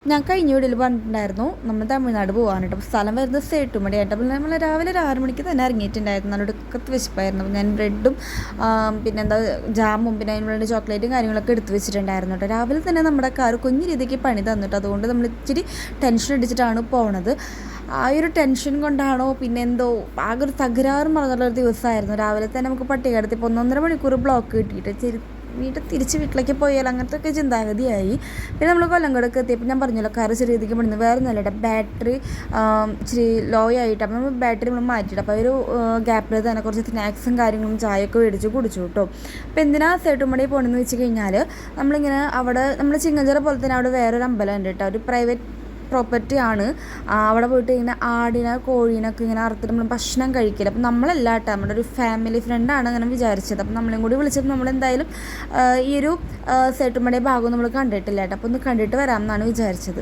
ഞാൻ കഴിഞ്ഞ വീട്ടിൽ പറഞ്ഞിട്ടുണ്ടായിരുന്നു നമ്മൾ തമിഴ്നാട് പോകാനായിട്ട്. അപ്പോൾ സ്ഥലം വരുന്നത് സേട്ടുമടിയായിട്ട്. അപ്പോൾ നമ്മൾ രാവിലെ ഒരു 6 മണിക്ക് തന്നെ ഇറങ്ങിയിട്ടുണ്ടായിരുന്നു. നല്ല ഒടുക്കത്ത് വിശപ്പായിരുന്നു. അപ്പോൾ ഞാൻ ബ്രെഡും പിന്നെന്താ ജാമും പിന്നെ അതിന് വേണ്ടി ചോക്ലേറ്റും കാര്യങ്ങളൊക്കെ എടുത്ത് വെച്ചിട്ടുണ്ടായിരുന്നു കേട്ടോ. രാവിലെ തന്നെ നമ്മുടെ കാർ കുഞ്ഞു രീതിക്ക് പണി തന്നിട്ട്, അതുകൊണ്ട് നമ്മൾ ഇച്ചിരി ടെൻഷൻ അടിച്ചിട്ടാണ് പോണത്. ആ ഒരു ടെൻഷൻ കൊണ്ടാണോ പിന്നെ എന്തോ ആകെ ഒരു തകരാറ് മറന്നുള്ളൊരു ദിവസമായിരുന്നു. രാവിലെ തന്നെ നമുക്ക് പട്ടികടത്തി ഇപ്പോൾ 1.5 മണിക്കൂർ ബ്ലോക്ക് കിട്ടിയിട്ട് വീട്ടിലേക്ക് പോയാൽ അങ്ങനത്തെ ഒക്കെ ചിന്താഗതിയായി. പിന്നെ നമ്മൾ കൊല്ലങ്കോടൊക്കെ എത്തിയപ്പോൾ ഞാൻ പറഞ്ഞല്ലോ കാറ് ചെറിയ രീതിക്ക് പണിത്. വേറെ ഒന്നുമല്ല, ബാറ്ററി ഇച്ചിരി ലോ ആയിട്ട്. അപ്പോൾ നമ്മൾ ബാറ്ററി നമ്മൾ മാറ്റിയിട്ട് അപ്പോൾ ഒരു ഗ്യാപ്പിൽ തന്നെ കുറച്ച് സ്നാക്സും കാര്യങ്ങളും ചായയൊക്കെ മേടിച്ച് കുടിച്ചു കേട്ടോ. അപ്പോൾ എന്തിനാ സേട്ടുമടി പോകണമെന്ന് വെച്ച് കഴിഞ്ഞാൽ, നമ്മളിങ്ങനെ അവിടെ നമ്മൾ ചിങ്ങഞ്ചിറ പോലെ തന്നെ അവിടെ വേറൊരു അമ്പലം ഉണ്ട് കേട്ടോ. ഒരു പ്രൈവറ്റ് പ്രോപ്പർട്ടി ആണ്. അവിടെ പോയിട്ട് ഇങ്ങനെ ആടിനെ കോഴീനൊക്കെ ഇങ്ങനെ അറുത്തിട്ട് നമ്മൾ ഭക്ഷണം കഴിക്കില്ല. അപ്പം നമ്മളല്ല കേട്ടോ, നമ്മുടെ ഒരു ഫാമിലി ഫ്രണ്ടാണ് അങ്ങനെ വിചാരിച്ചത്. അപ്പം നമ്മളെയും കൂടി വിളിച്ചപ്പോൾ നമ്മളെന്തായാലും ഈ ഒരു സേട്ടുമടി ഭാഗം നമ്മൾ കണ്ടിട്ടില്ല കേട്ടോ. അപ്പോൾ ഒന്ന് കണ്ടിട്ട് വരാമെന്നാണ് വിചാരിച്ചത്.